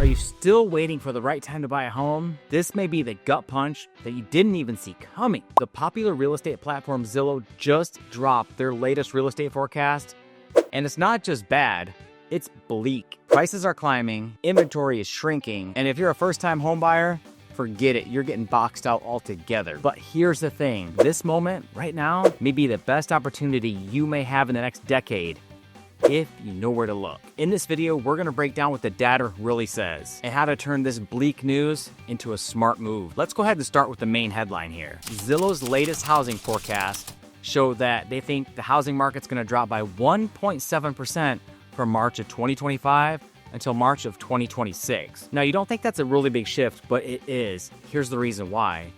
Are you still waiting for the right time to buy a home? This may be the gut punch that you didn't even see coming. The popular real estate platform Zillow just dropped their latest real estate forecast, and it's not just bad, it's bleak. Prices are climbing, inventory is shrinking, and if you're a first-time home buyer, forget it, you're getting boxed out altogether. But here's the thing, this moment, right now, may be the best opportunity you may have in the next decade, if you know where to look. In this video, we're gonna break down what the data really says and how to turn this bleak news into a smart move. Let's go ahead and start with the main headline here. Zillow's latest housing forecast show that they think the housing market's gonna drop by 1.7% from March of 2025 until March of 2026. Now, you don't think that's a really big shift, but it is. Here's the reason why.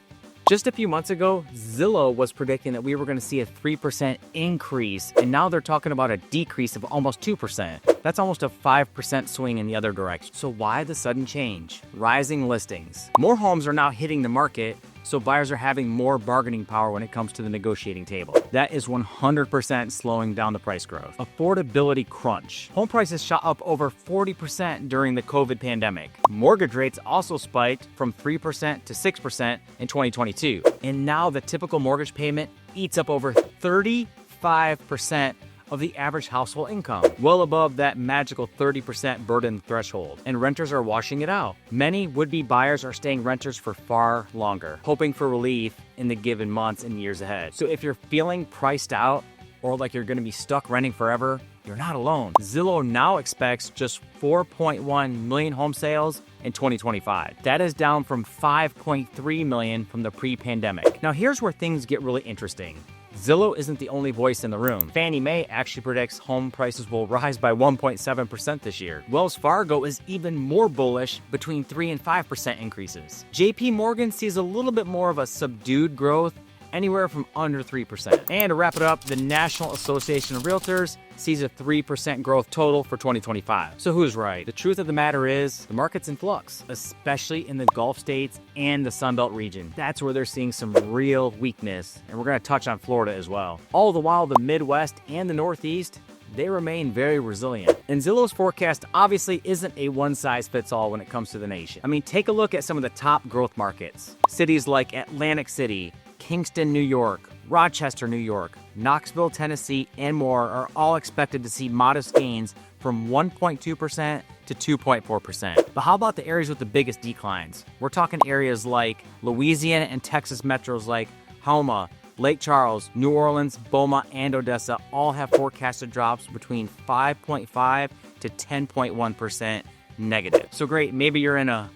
Just a few months ago, Zillow was predicting that we were going to see a 3% increase, and now they're talking about a decrease of almost 2%. That's almost a 5% swing in the other direction. So why the sudden change? Rising listings. More homes are now hitting the market, so buyers are having more bargaining power when it comes to the negotiating table. That is 100% slowing down the price growth. Affordability crunch. Home prices shot up over 40% during the COVID pandemic. Mortgage rates also spiked from 3% to 6% in 2022. And now the typical mortgage payment eats up over 35% of the average household income, well above that magical 30% burden threshold, and renters are washing it out. Many would-be buyers are staying renters for far longer, hoping for relief in the given months and years ahead. So if you're feeling priced out or like you're gonna be stuck renting forever, you're not alone. Zillow now expects just 4.1 million home sales in 2025. That is down from 5.3 million from the pre-pandemic. Now here's where things get really interesting. Zillow isn't the only voice in the room. Fannie Mae actually predicts home prices will rise by 1.7% this year. Wells Fargo is even more bullish, between 3 and 5% increases. JP Morgan sees a little bit more of a subdued growth, anywhere from under 3%. And to wrap it up, the National Association of Realtors sees a 3% growth total for 2025. So who's right? The truth of the matter is, the market's in flux, especially in the Gulf states and the Sunbelt region. That's where they're seeing some real weakness, and we're gonna touch on Florida as well. All the while, the Midwest and the Northeast, they remain very resilient. And Zillow's forecast obviously isn't a one-size-fits-all when it comes to the nation. I mean, take a look at some of the top growth markets. Cities like Atlantic City, Kingston, New York, Rochester, New York, Knoxville, Tennessee, and more are all expected to see modest gains from 1.2% to 2.4%. But how about the areas with the biggest declines? We're talking areas like Louisiana and Texas metros like Houma, Lake Charles, New Orleans, Beaumont, and Odessa all have forecasted drops between 5.5 to 10.1% negative. So great, maybe you're in a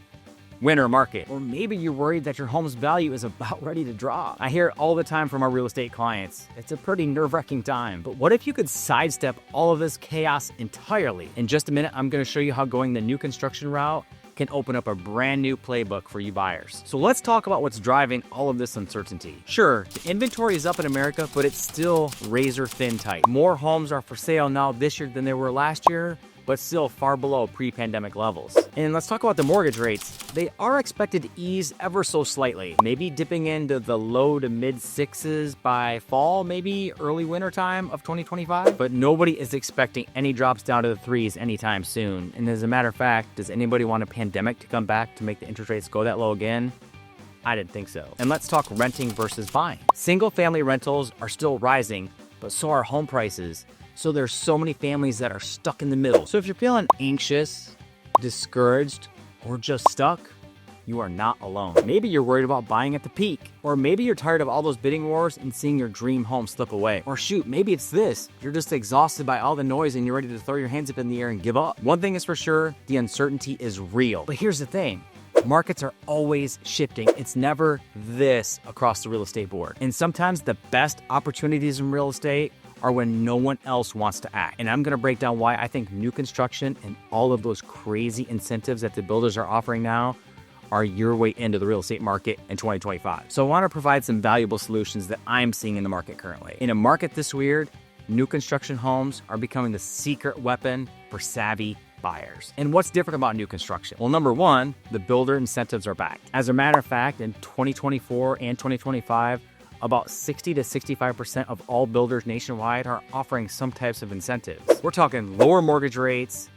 winter market, or maybe you're worried that your home's value is about ready to drop. I hear it all the time from our real estate clients. It's a pretty nerve-wracking time, but what if you could sidestep all of this chaos entirely? In just a minute, I'm gonna show you how going the new construction route can open up a brand new playbook for you buyers. So let's talk about what's driving all of this uncertainty. Sure, the inventory is up in America, but it's still razor thin tight. More homes are for sale now this year than they were last year, but still far below pre-pandemic levels. And let's talk about the mortgage rates. They are expected to ease ever so slightly, maybe dipping into the low to mid sixes by fall, maybe early winter time of 2025. But nobody is expecting any drops down to the threes anytime soon. And as a matter of fact, does anybody want a pandemic to come back to make the interest rates go that low again? I didn't think so. And let's talk renting versus buying. Single family rentals are still rising, but so are home prices. So there's so many families that are stuck in the middle. So if you're feeling anxious, discouraged, or just stuck, you are not alone. Maybe you're worried about buying at the peak, or maybe you're tired of all those bidding wars and seeing your dream home slip away. Or shoot, maybe it's this. You're just exhausted by all the noise and you're ready to throw your hands up in the air and give up. One thing is for sure, the uncertainty is real. But here's the thing. Markets are always shifting. It's never this across the real estate board. And sometimes the best opportunities in real estate are when no one else wants to act. And I'm gonna break down why I think new construction and all of those crazy incentives that the builders are offering now are your way into the real estate market in 2025. So I wanna provide some valuable solutions that I'm seeing in the market currently. In a market this weird, new construction homes are becoming the secret weapon for savvy buyers. And what's different about new construction? Well, number one, the builder incentives are back. As a matter of fact, in 2024 and 2025, about 60 to 65% of all builders nationwide are offering some types of incentives. We're talking lower mortgage rates,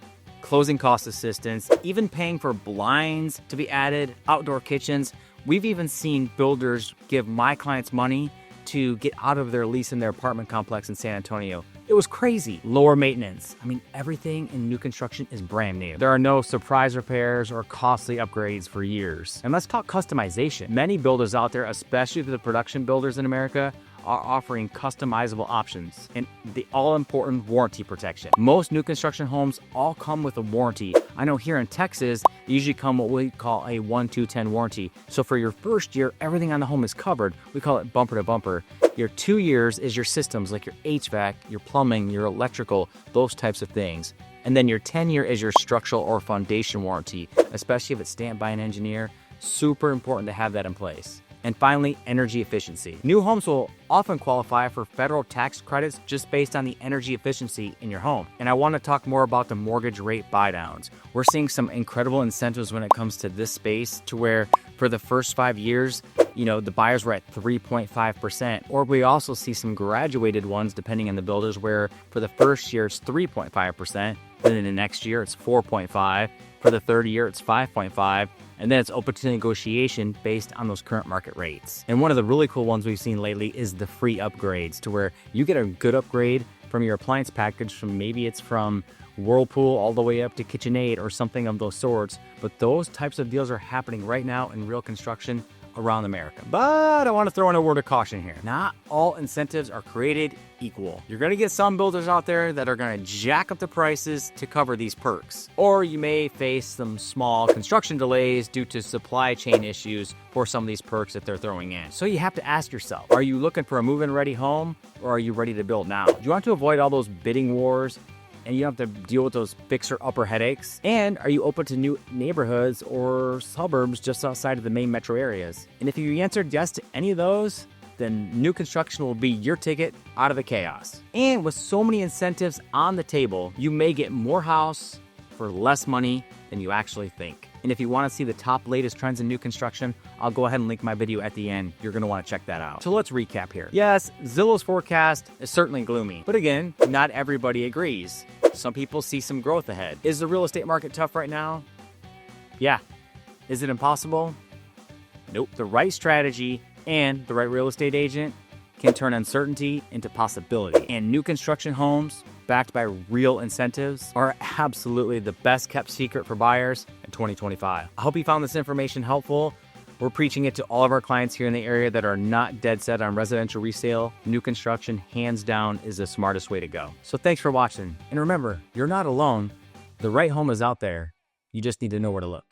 closing cost assistance, even paying for blinds to be added, outdoor kitchens. We've even seen builders give my clients money to get out of their lease in their apartment complex in San Antonio. It was crazy. Lower maintenance. I mean, everything in new construction is brand new. There are no surprise repairs or costly upgrades for years. And let's talk customization. Many builders out there, especially the production builders in America, are offering customizable options and the all-important warranty protection. Most new construction homes all come with a warranty. I know here in Texas, they usually come what we call a 1-2-10 warranty. So for your first year, everything on the home is covered. We call it bumper to bumper. Your 2 years is your systems like your HVAC, your plumbing, your electrical, those types of things. And then your 10-year is your structural or foundation warranty, especially if it's stamped by an engineer. Super important to have that in place. And finally, energy efficiency. New homes will often qualify for federal tax credits just based on the energy efficiency in your home. And I want to talk more about the mortgage rate buydowns. We're seeing some incredible incentives when it comes to this space, to where for the first 5 years, the buyers were at 3.5%. Or we also see some graduated ones, depending on the builders, where for the first year it's 3.5%, then in the next year it's 4.5%, for the third year it's 5.5%, and then it's open to negotiation based on those current market rates. And one of the really cool ones we've seen lately is the free upgrades, to where you get a good upgrade from your appliance package, maybe it's from Whirlpool all the way up to KitchenAid or something of those sorts. But those types of deals are happening right now in real construction around America. But I want to throw in a word of caution here. Not all incentives are created equal. You're going to get some builders out there that are going to jack up the prices to cover these perks. Or you may face some small construction delays due to supply chain issues for some of these perks that they're throwing in. So you have to ask yourself, are you looking for a move-in ready home, or are you ready to build now? Do you want to avoid all those bidding wars and you don't have to deal with those fixer-upper headaches? And are you open to new neighborhoods or suburbs just outside of the main metro areas? And if you answered yes to any of those, then new construction will be your ticket out of the chaos. And with so many incentives on the table, you may get more house for less money than you actually think. And if you want to see the top latest trends in new construction, I'll go ahead and link my video at the end. You're going to want to check that out. So let's recap here. Yes, Zillow's forecast is certainly gloomy. But again, not everybody agrees. Some people see some growth ahead. Is the real estate market tough right now? Yeah. Is it impossible? Nope. The right strategy and the right real estate agent can turn uncertainty into possibility. And new construction homes backed by real incentives are absolutely the best kept secret for buyers in 2025. I hope you found this information helpful. We're preaching it to all of our clients here in the area that are not dead set on residential resale. New construction, hands down, is the smartest way to go. So thanks for watching. And remember, you're not alone. The right home is out there. You just need to know where to look.